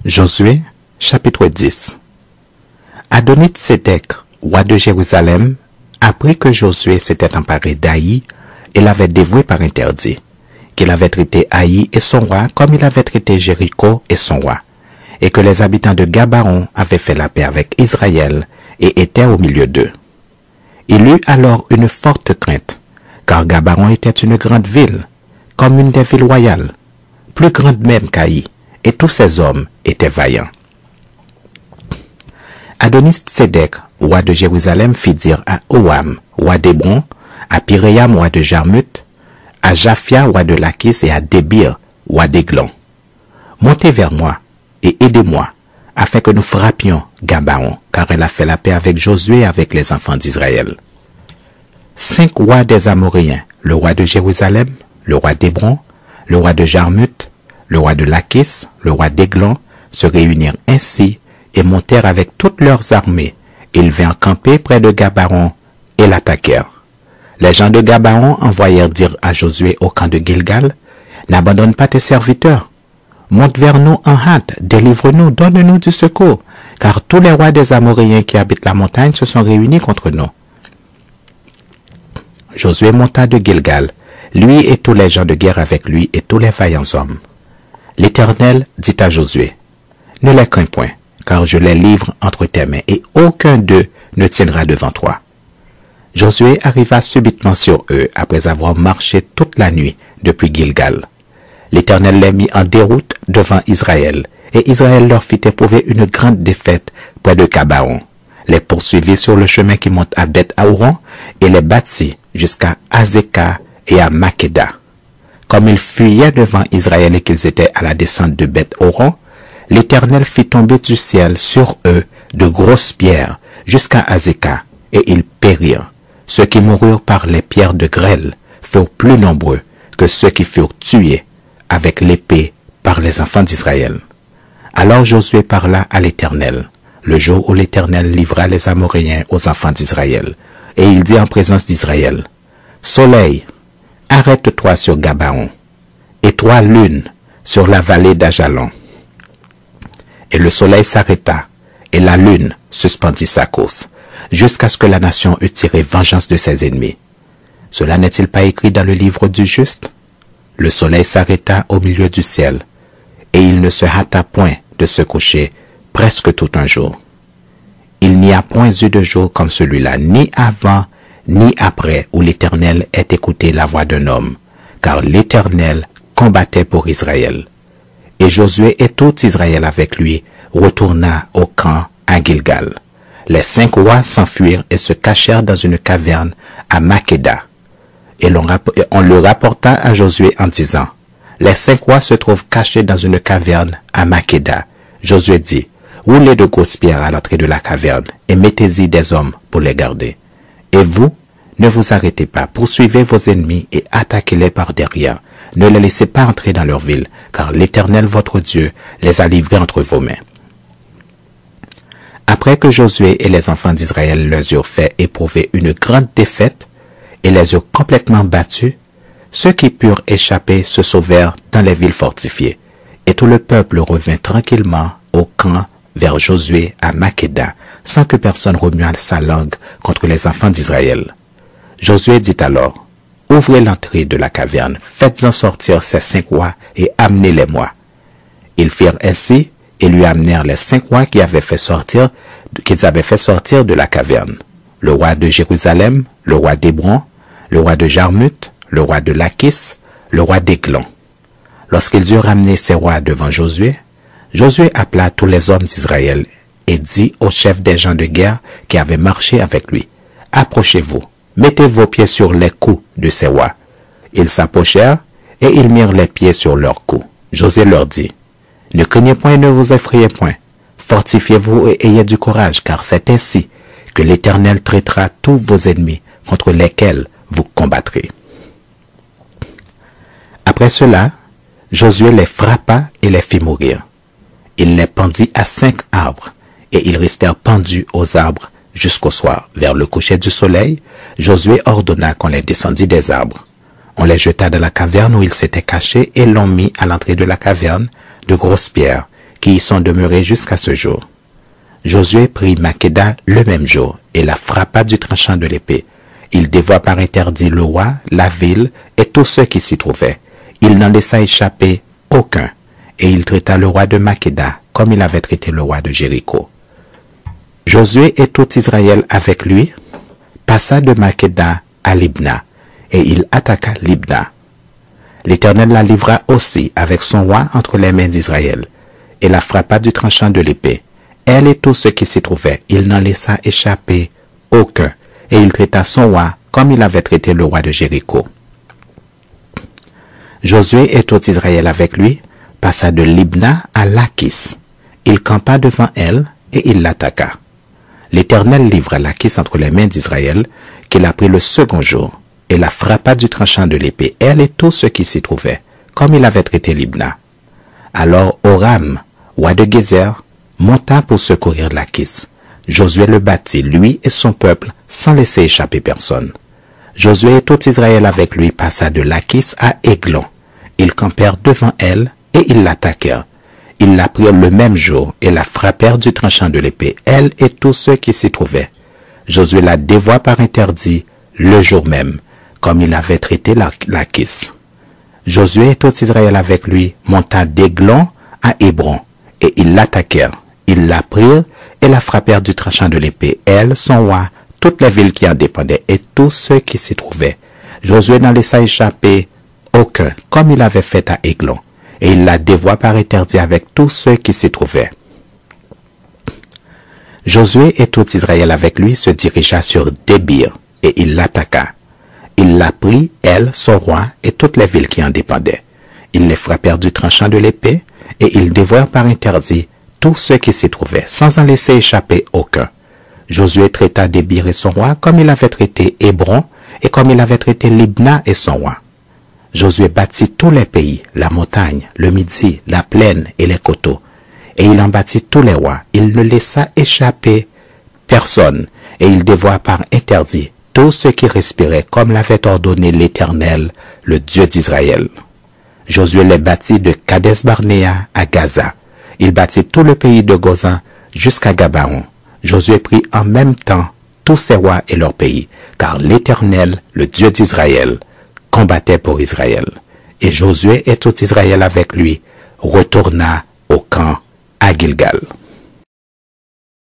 Josué, chapitre 10. Adoni-Sédec, roi de Jérusalem, apprit que Josué s'était emparé d'Aï et l'avait dévoué par interdit, qu'il avait traité Aï et son roi comme il avait traité Jéricho et son roi, et que les habitants de Gabaon avaient fait la paix avec Israël et étaient au milieu d'eux. Il eut alors une forte crainte, car Gabaon était une grande ville, comme une des villes royales, plus grande même qu'Aï, et tous ses hommes étaient vaillants. Adoni-Sédec, roi de Jérusalem, fit dire à Oham, roi d'Hébron, à Piréam, roi de Jarmuth, à Japhia, roi de Lakis, et à Débir, roi d'Églon: Montez vers moi et aidez-moi, afin que nous frappions Gabaon, car elle a fait la paix avec Josué et avec les enfants d'Israël. 5 rois des Amoréens, le roi de Jérusalem, le roi d'Hébron, le roi de Jarmuth, le roi de Lakis, le roi d'Églon, se réunirent ainsi et montèrent avec toutes leurs armées. Ils vinrent camper près de Gabaon et l'attaquèrent. Les gens de Gabaon envoyèrent dire à Josué au camp de Gilgal: N'abandonne pas tes serviteurs. Monte vers nous en hâte, délivre-nous, donne-nous du secours, car tous les rois des Amoréens qui habitent la montagne se sont réunis contre nous. Josué monta de Gilgal, lui et tous les gens de guerre avec lui et tous les vaillants hommes. L'Éternel dit à Josué: Ne les crains point, car je les livre entre tes mains, et aucun d'eux ne tiendra devant toi. Josué arriva subitement sur eux, après avoir marché toute la nuit depuis Gilgal. L'Éternel les mit en déroute devant Israël, et Israël leur fit éprouver une grande défaite près de Gabaon, les poursuivit sur le chemin qui monte à Beth-Aouron, et les battit jusqu'à Azekah et à Makeda. Comme ils fuyaient devant Israël et qu'ils étaient à la descente de Beth-Horon, l'Éternel fit tomber du ciel sur eux de grosses pierres jusqu'à Azekah, et ils périrent. Ceux qui moururent par les pierres de grêle furent plus nombreux que ceux qui furent tués avec l'épée par les enfants d'Israël. Alors Josué parla à l'Éternel, le jour où l'Éternel livra les Amoréens aux enfants d'Israël, et il dit en présence d'Israël: Soleil, arrête-toi sur Gabaon, et toi, lune, sur la vallée d'Ajalon. Et le soleil s'arrêta, et la lune suspendit sa course, jusqu'à ce que la nation eût tiré vengeance de ses ennemis. Cela n'est-il pas écrit dans le livre du juste? Le soleil s'arrêta au milieu du ciel, et il ne se hâta point de se coucher presque tout un jour. Il n'y a point eu de jour comme celui-là, ni avant, ni après, où l'Éternel ait écouté la voix d'un homme, car l'Éternel combattait pour Israël. Et Josué et tout Israël avec lui retourna au camp à Gilgal. Les 5 rois s'enfuirent et se cachèrent dans une caverne à Makeda. Et on le rapporta à Josué en disant: Les 5 rois se trouvent cachés dans une caverne à Makeda. Josué dit: Roulez de grosses pierres à l'entrée de la caverne et mettez-y des hommes pour les garder. Et vous, ne vous arrêtez pas, poursuivez vos ennemis et attaquez-les par derrière. Ne les laissez pas entrer dans leur ville, car l'Éternel votre Dieu les a livrés entre vos mains. Après que Josué et les enfants d'Israël leur eurent fait éprouver une grande défaite et les eurent complètement battus, ceux qui purent échapper se sauvèrent dans les villes fortifiées, et tout le peuple revint tranquillement au camp vers Josué à Makeda, sans que personne remuât sa langue contre les enfants d'Israël. Josué dit alors: Ouvrez l'entrée de la caverne, faites-en sortir ces 5 rois et amenez-les-moi. Ils firent ainsi et lui amenèrent les 5 rois qu'ils avaient fait sortir de la caverne: le roi de Jérusalem, le roi d'Hébron, le roi de Jarmuth, le roi de Lakis, le roi d'Églon. Lorsqu'ils eurent ramené ces rois devant Josué, Josué appela tous les hommes d'Israël et dit aux chefs des gens de guerre qui avaient marché avec lui: Approchez-vous, mettez vos pieds sur les coups de ces rois. Ils s'approchèrent et ils mirent les pieds sur leurs coups. Josué leur dit: Ne craignez point et ne vous effrayez point. Fortifiez-vous et ayez du courage, car c'est ainsi que l'Éternel traitera tous vos ennemis contre lesquels vous combattrez. Après cela, Josué les frappa et les fit mourir. Il les pendit à 5 arbres, et ils restèrent pendus aux arbres jusqu'au soir. Vers le coucher du soleil, Josué ordonna qu'on les descendît des arbres. On les jeta dans la caverne où ils s'étaient cachés et l'on mit à l'entrée de la caverne de grosses pierres qui y sont demeurés jusqu'à ce jour. Josué prit Makéda le même jour et la frappa du tranchant de l'épée. Il dévoa par interdit le roi, la ville et tous ceux qui s'y trouvaient. Il n'en laissa échapper aucun, et il traita le roi de Makéda comme il avait traité le roi de Jéricho. Josué et tout Israël avec lui passa de Makéda à Libna, et il attaqua Libna. L'Éternel la livra aussi avec son roi entre les mains d'Israël, et la frappa du tranchant de l'épée. Elle et tous ceux qui s'y trouvaient, il n'en laissa échapper aucun, et il traita son roi comme il avait traité le roi de Jéricho. Josué et tout Israël avec lui passa de Libna à Lachis. Il campa devant elle, et il l'attaqua. L'Éternel livra Lachis entre les mains d'Israël, qu'il a pris le second jour, et la frappa du tranchant de l'épée, elle et tous ceux qui s'y trouvaient, comme il avait traité Libna. Alors Horam, roi de Gézer, monta pour secourir Lachis. Josué le battit, lui et son peuple, sans laisser échapper personne. Josué et tout Israël avec lui passa de Lachis à Églon. Ils campèrent devant elle, et ils l'attaquèrent. Ils la prirent le même jour, et la frappèrent du tranchant de l'épée, elle et tous ceux qui s'y trouvaient. Josué la dévoua par interdit le jour même, comme il avait traité Lachis. Josué et tout Israël avec lui monta d'Églon à Hébron, et ils l'attaquèrent. Ils la prirent et la frappèrent du tranchant de l'épée, elle, son roi, toutes les villes qui en dépendaient et tous ceux qui s'y trouvaient. Josué n'en laissa échapper aucun, comme il avait fait à Églon, et il la dévoua par interdit avec tous ceux qui s'y trouvaient. Josué et tout Israël avec lui se dirigea sur Débir, et il l'attaqua. Il la prit, elle, son roi, et toutes les villes qui en dépendaient. Ils les frappèrent du tranchant de l'épée, et ils dévorèrent par interdit tous ceux qui s'y trouvaient, sans en laisser échapper aucun. Josué traita Débir et son roi comme il avait traité Hébron, et comme il avait traité Libna et son roi. Josué bâtit tous les pays, la montagne, le midi, la plaine et les coteaux, et il en bâtit tous les rois. Il ne laissa échapper personne, et il dévoa par interdit tous ceux qui respiraient comme l'avait ordonné l'Éternel, le Dieu d'Israël. Josué les bâtit de Kades-Barnéa à Gaza. Il bâtit tout le pays de Gozan jusqu'à Gabaon. Josué prit en même temps tous ses rois et leurs pays, car l'Éternel, le Dieu d'Israël, combattait pour Israël. Et Josué et tout Israël avec lui retourna au camp à Gilgal.